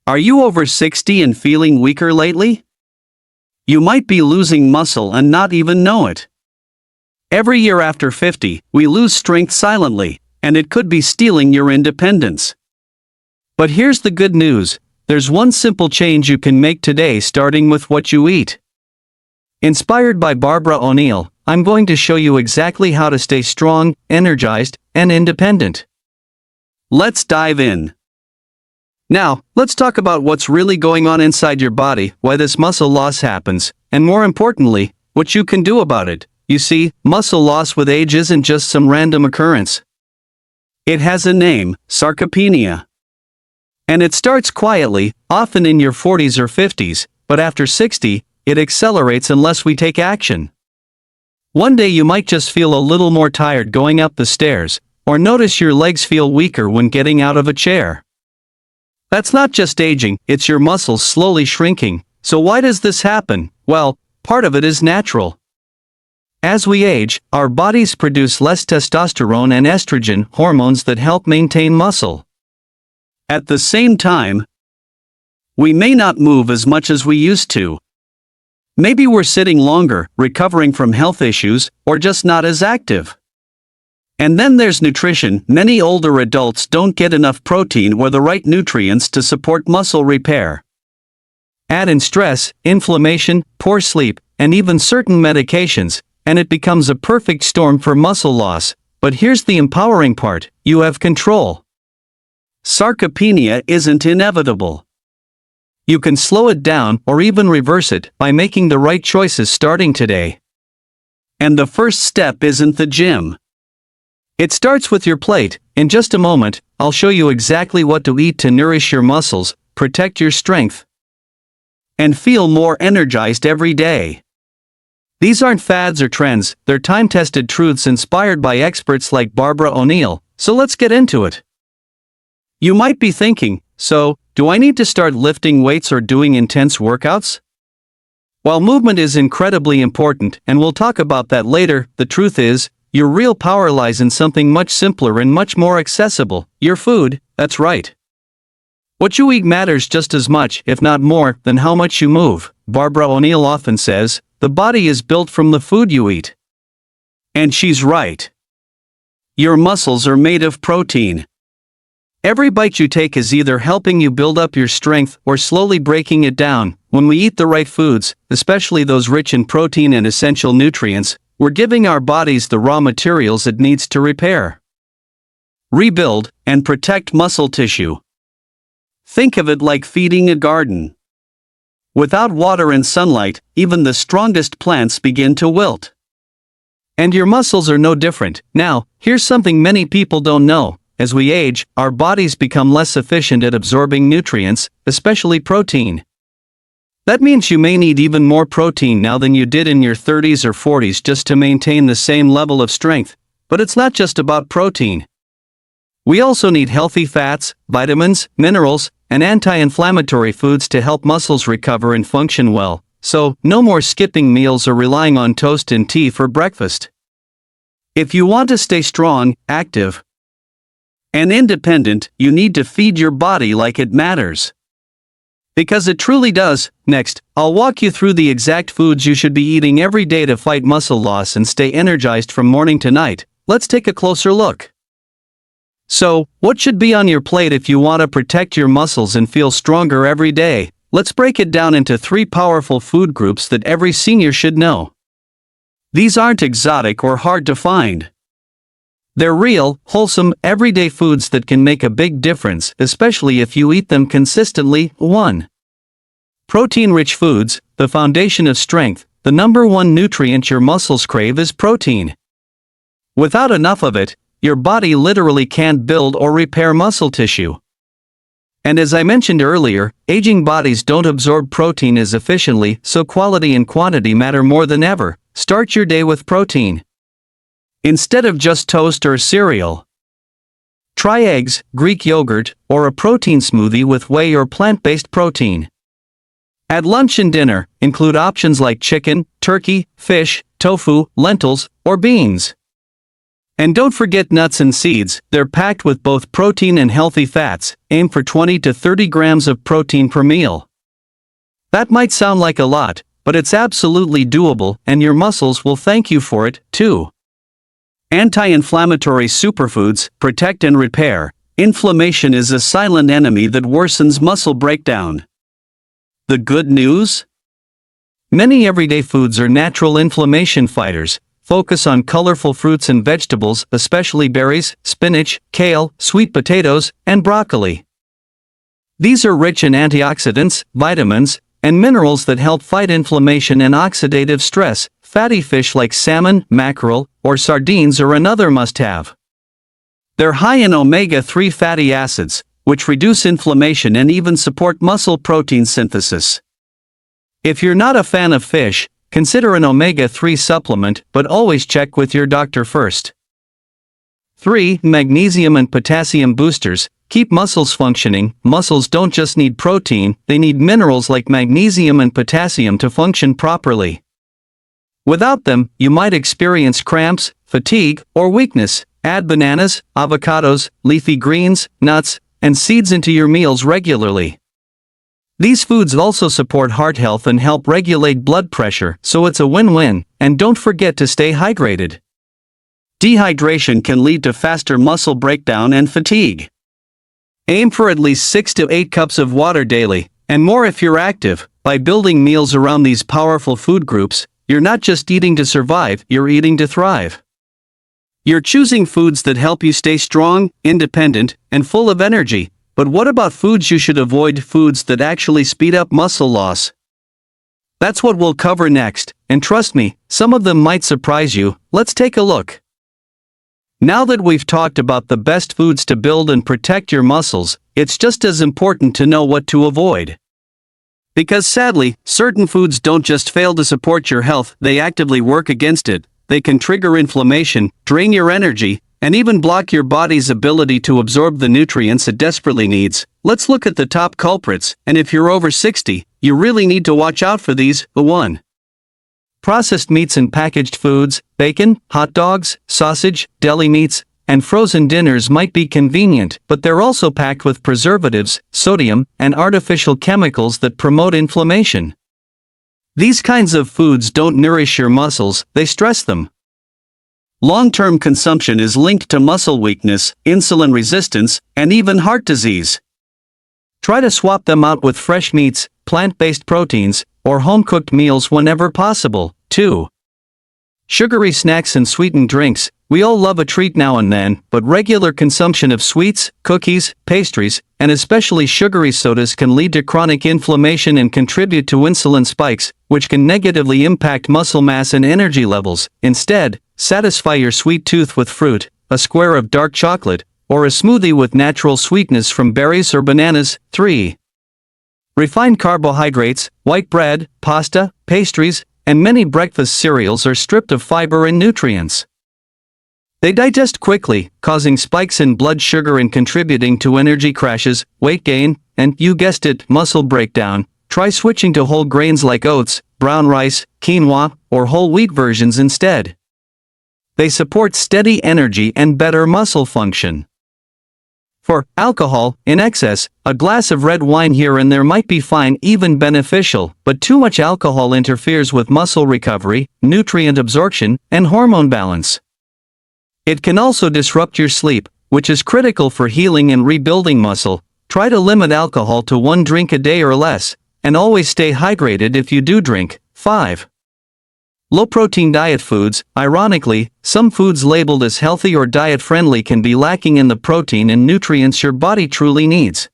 Are you over 60 and feeling weaker lately? You might be losing muscle and not even know it. Every year after 50, we lose strength silently, and it could be stealing your independence. But here's the good news: there's one simple change you can make today, starting with what you eat. Inspired by Barbara O'Neill, I'm going to show you exactly how to stay strong, energized, and independent. Let's dive in. Now, let's talk about what's really going on inside your body, why this muscle loss happens, and more importantly, what you can do about it. You see, muscle loss with age isn't just some random occurrence. It has a name: sarcopenia. And it starts quietly, often in your 40s or 50s, but after 60, it accelerates unless we take action. One day you might just feel a little more tired going up the stairs, or notice your legs feel weaker when getting out of a chair. That's not just aging, it's your muscles slowly shrinking. So why does this happen? Well, part of it is natural. As we age, our bodies produce less testosterone and estrogen, hormones that help maintain muscle. At the same time, we may not move as much as we used to. Maybe we're sitting longer, recovering from health issues, or just not as active. And then there's nutrition. Many older adults don't get enough protein or the right nutrients to support muscle repair. Add in stress, inflammation, poor sleep, and even certain medications, and it becomes a perfect storm for muscle loss. But here's the empowering part: you have control. Sarcopenia isn't inevitable. You can slow it down or even reverse it by making the right choices starting today. And the first step isn't the gym. It starts with your plate. In just a moment, I'll show you exactly what to eat to nourish your muscles, protect your strength, and feel more energized every day. These aren't fads or trends, they're time-tested truths inspired by experts like Barbara O'Neill. So let's get into it. You might be thinking, so, do I need to start lifting weights or doing intense workouts? While movement is incredibly important, and we'll talk about that later, the truth is, your real power lies in something much simpler and much more accessible: your food. That's right. What you eat matters just as much, if not more, than how much you move. Barbara O'Neill often says, the body is built from the food you eat. And she's right. Your muscles are made of protein. Every bite you take is either helping you build up your strength or slowly breaking it down. When we eat the right foods, especially those rich in protein and essential nutrients, we're giving our bodies the raw materials it needs to repair, rebuild, and protect muscle tissue. Think of it like feeding a garden. Without water and sunlight, even the strongest plants begin to wilt. And your muscles are no different. Now, here's something many people don't know. As we age, our bodies become less efficient at absorbing nutrients, especially protein. That means you may need even more protein now than you did in your 30s or 40s just to maintain the same level of strength. But it's not just about protein. We also need healthy fats, vitamins, minerals, and anti-inflammatory foods to help muscles recover and function well. So, no more skipping meals or relying on toast and tea for breakfast. If you want to stay strong, active, and independent, you need to feed your body like it matters. Because it truly does. Next, I'll walk you through the exact foods you should be eating every day to fight muscle loss and stay energized from morning to night. Let's take a closer look. So, what should be on your plate if you want to protect your muscles and feel stronger every day? Let's break it down into 3 powerful food groups that every senior should know. These aren't exotic or hard to find. They're real, wholesome, everyday foods that can make a big difference, especially if you eat them consistently. 1. Protein-rich foods. The foundation of strength. The number one nutrient your muscles crave is protein. Without enough of it, your body literally can't build or repair muscle tissue. And as I mentioned earlier, aging bodies don't absorb protein as efficiently, so quality and quantity matter more than ever. Start your day with protein, instead of just toast or cereal. Try eggs, Greek yogurt, or a protein smoothie with whey or plant-based protein. At lunch and dinner, include options like chicken, turkey, fish, tofu, lentils, or beans. And don't forget nuts and seeds, they're packed with both protein and healthy fats. Aim for 20 to 30 grams of protein per meal. That might sound like a lot, but it's absolutely doable, and your muscles will thank you for it, too. Anti-inflammatory superfoods protect and repair. Inflammation is a silent enemy that worsens muscle breakdown. The good news? Many everyday foods are natural inflammation fighters. Focus on colorful fruits and vegetables, especially berries, spinach, kale, sweet potatoes, and broccoli. These are rich in antioxidants, vitamins, and minerals that help fight inflammation and oxidative stress. Fatty fish like salmon, mackerel, or sardines are another must-have. They're high in omega-3 fatty acids, which reduce inflammation and even support muscle protein synthesis. If you're not a fan of fish, consider an omega-3 supplement, but always check with your doctor first. 3. Magnesium and potassium boosters keep muscles functioning. Muscles don't just need protein, they need minerals like magnesium and potassium to function properly. Without them, you might experience cramps, fatigue, or weakness. Add bananas, avocados, leafy greens, nuts, and seeds into your meals regularly. These foods also support heart health and help regulate blood pressure, so it's a win-win. And don't forget to stay hydrated. Dehydration can lead to faster muscle breakdown and fatigue. Aim for at least 6 to 8 cups of water daily, and more if you're active. By building meals around these powerful food groups, you're not just eating to survive, you're eating to thrive. You're choosing foods that help you stay strong, independent, and full of energy. But what about foods you should avoid? Foods that actually speed up muscle loss. That's what we'll cover next, and trust me, some of them might surprise you. Let's take a look. Now that we've talked about the best foods to build and protect your muscles, it's just as important to know what to avoid. Because sadly, certain foods don't just fail to support your health, they actively work against it. They can trigger inflammation, drain your energy, and even block your body's ability to absorb the nutrients it desperately needs. Let's look at the top culprits, and if you're over 60, you really need to watch out for these. 1. Processed meats and packaged foods. Bacon, hot dogs, sausage, deli meats, and frozen dinners might be convenient, but they're also packed with preservatives, sodium, and artificial chemicals that promote inflammation. These kinds of foods don't nourish your muscles, they stress them. Long-term consumption is linked to muscle weakness, insulin resistance, and even heart disease. Try to swap them out with fresh meats, plant-based proteins, or home-cooked meals whenever possible. 2. Sugary snacks and sweetened drinks. We all love a treat now and then, but regular consumption of sweets, cookies, pastries, and especially sugary sodas can lead to chronic inflammation and contribute to insulin spikes, which can negatively impact muscle mass and energy levels. Instead, satisfy your sweet tooth with fruit, a square of dark chocolate, or a smoothie with natural sweetness from berries or bananas. 3. Refined carbohydrates. White bread, pasta, pastries, and many breakfast cereals are stripped of fiber and nutrients. They digest quickly, causing spikes in blood sugar and contributing to energy crashes, weight gain, and, you guessed it, muscle breakdown. Try switching to whole grains like oats, brown rice, quinoa, or whole wheat versions instead. They support steady energy and better muscle function. For alcohol, in excess, a glass of red wine here and there might be fine, even beneficial, but too much alcohol interferes with muscle recovery, nutrient absorption, and hormone balance. It can also disrupt your sleep, which is critical for healing and rebuilding muscle. Try to limit alcohol to 1 drink a day or less, and always stay hydrated if you do drink. 5. Low-protein diet foods. Ironically, some foods labeled as healthy or diet-friendly can be lacking in the protein and nutrients your body truly needs.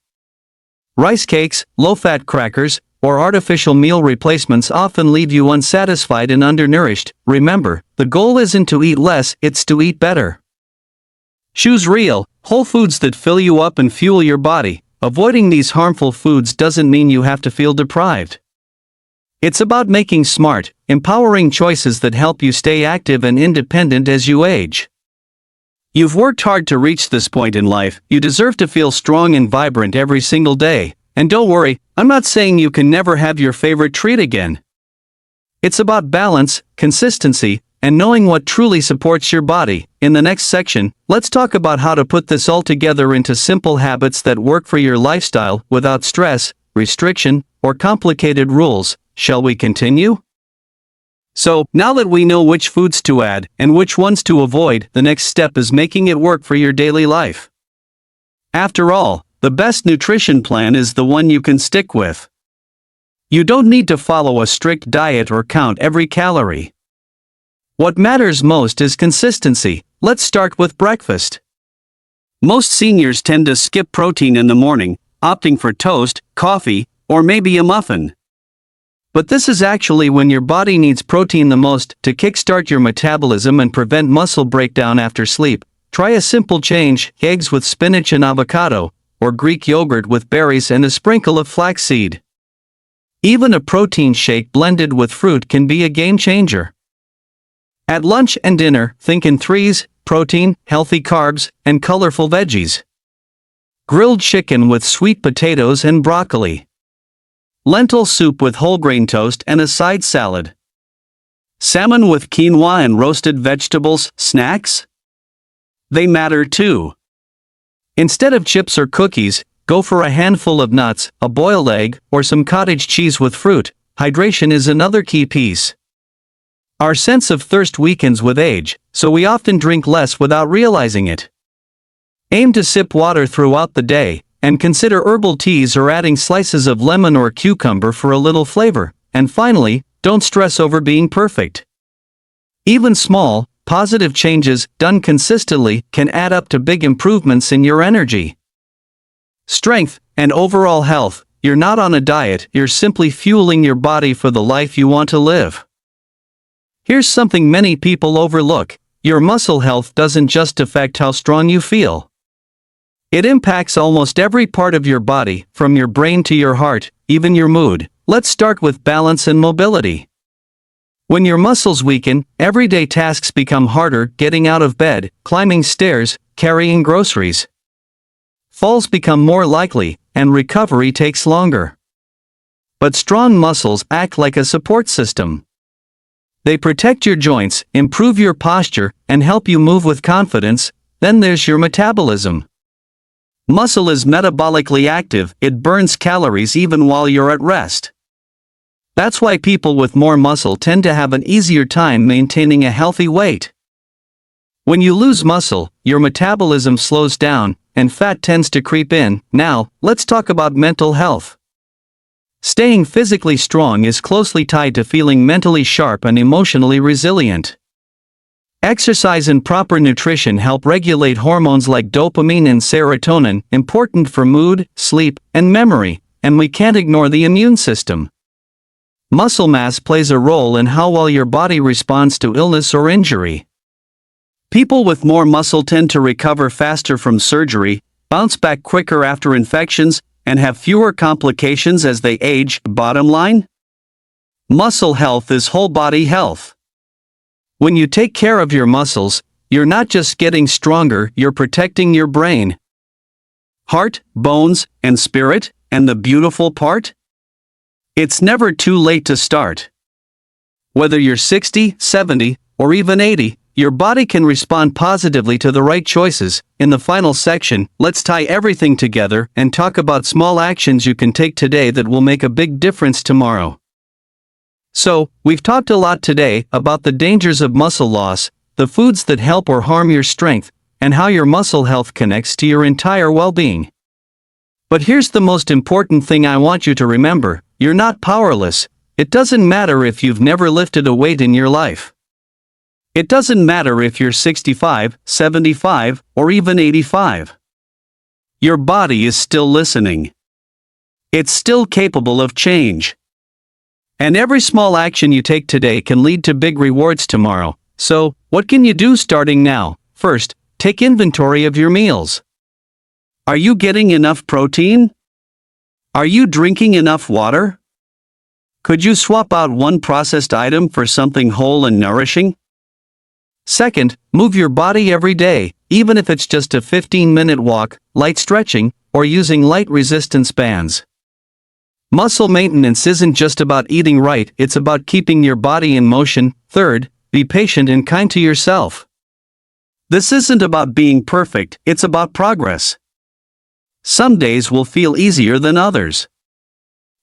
Rice cakes, low-fat crackers, or artificial meal replacements often leave you unsatisfied and undernourished. Remember, the goal isn't to eat less, it's to eat better. Choose real, whole foods that fill you up and fuel your body. Avoiding these harmful foods doesn't mean you have to feel deprived. It's about making smart, empowering choices that help you stay active and independent as you age. You've worked hard to reach this point in life, you deserve to feel strong and vibrant every single day. And don't worry, I'm not saying you can never have your favorite treat again. It's about balance, consistency, and knowing what truly supports your body. In the next section, let's talk about how to put this all together into simple habits that work for your lifestyle without stress, restriction, or complicated rules. Shall we continue? So, now that we know which foods to add and which ones to avoid, the next step is making it work for your daily life. After all, the best nutrition plan is the one you can stick with. You don't need to follow a strict diet or count every calorie. What matters most is consistency. Let's start with breakfast. Most seniors tend to skip protein in the morning, opting for toast, coffee, or maybe a muffin. But this is actually when your body needs protein the most to kickstart your metabolism and prevent muscle breakdown after sleep. Try a simple change: eggs with spinach and avocado, or Greek yogurt with berries and a sprinkle of flaxseed. Even a protein shake blended with fruit can be a game changer. At lunch and dinner, think in threes: protein, healthy carbs, and colorful veggies. Grilled chicken with sweet potatoes and broccoli. Lentil soup with whole grain toast and a side salad. Salmon with quinoa and roasted vegetables. Snacks? They matter too. Instead of chips or cookies, go for a handful of nuts, a boiled egg, or some cottage cheese with fruit. Hydration is another key piece. Our sense of thirst weakens with age, so we often drink less without realizing it. Aim to sip water throughout the day, and consider herbal teas or adding slices of lemon or cucumber for a little flavor. And finally, don't stress over being perfect. Even small, positive changes, done consistently, can add up to big improvements in your energy, strength, and overall health. You're not on a diet, you're simply fueling your body for the life you want to live. Here's something many people overlook: your muscle health doesn't just affect how strong you feel. It impacts almost every part of your body, from your brain to your heart, even your mood. Let's start with balance and mobility. When your muscles weaken, everyday tasks become harder: getting out of bed, climbing stairs, carrying groceries. Falls become more likely, and recovery takes longer. But strong muscles act like a support system. They protect your joints, improve your posture, and help you move with confidence. Then there's your metabolism. Muscle is metabolically active, it burns calories even while you're at rest. That's why people with more muscle tend to have an easier time maintaining a healthy weight. When you lose muscle, your metabolism slows down, and fat tends to creep in. Now, let's talk about mental health. Staying physically strong is closely tied to feeling mentally sharp and emotionally resilient. Exercise and proper nutrition help regulate hormones like dopamine and serotonin, important for mood, sleep, and memory, and we can't ignore the immune system. Muscle mass plays a role in how well your body responds to illness or injury. People with more muscle tend to recover faster from surgery, bounce back quicker after infections, and have fewer complications as they age. Bottom line? Muscle health is whole body health. When you take care of your muscles, you're not just getting stronger, you're protecting your brain, heart, bones, and spirit. And the beautiful part? It's never too late to start. Whether you're 60, 70, or even 80, your body can respond positively to the right choices. In the final section, let's tie everything together and talk about small actions you can take today that will make a big difference tomorrow. So, we've talked a lot today about the dangers of muscle loss, the foods that help or harm your strength, and how your muscle health connects to your entire well-being. But here's the most important thing I want you to remember: you're not powerless. It doesn't matter if you've never lifted a weight in your life. It doesn't matter if you're 65, 75, or even 85. Your body is still listening. It's still capable of change. And every small action you take today can lead to big rewards tomorrow. So, what can you do starting now? First, take inventory of your meals. Are you getting enough protein? Are you drinking enough water? Could you swap out one processed item for something whole and nourishing? Second, move your body every day, even if it's just a 15-minute walk, light stretching, or using light resistance bands. Muscle maintenance isn't just about eating right, it's about keeping your body in motion. Third, be patient and kind to yourself. This isn't about being perfect, it's about progress. Some days will feel easier than others.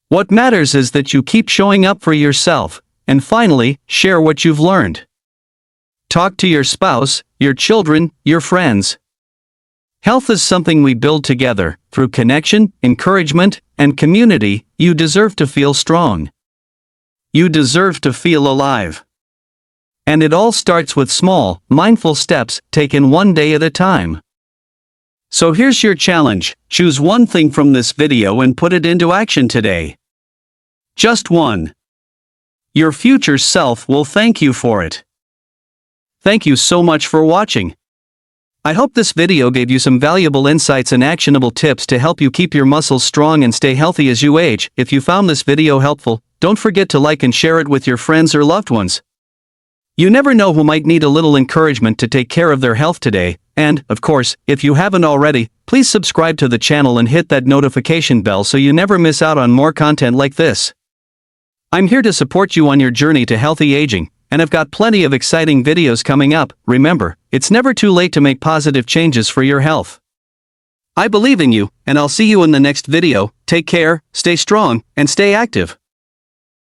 What matters is that you keep showing up for yourself, and finally, share what you've learned. Talk to your spouse, your children, your friends. Health is something we build together, through connection, encouragement, and community. You deserve to feel strong. You deserve to feel alive. And it all starts with small, mindful steps, taken one day at a time. So here's your challenge: choose one thing from this video and put it into action today. Just one. Your future self will thank you for it. Thank you so much for watching. I hope this video gave you some valuable insights and actionable tips to help you keep your muscles strong and stay healthy as you age. If you found this video helpful, don't forget to like and share it with your friends or loved ones. You never know who might need a little encouragement to take care of their health today. And, of course, if you haven't already, please subscribe to the channel and hit that notification bell so you never miss out on more content like this. I'm here to support you on your journey to healthy aging, and I've got plenty of exciting videos coming up. Remember, it's never too late to make positive changes for your health. I believe in you, and I'll see you in the next video. Take care, stay strong, and stay active.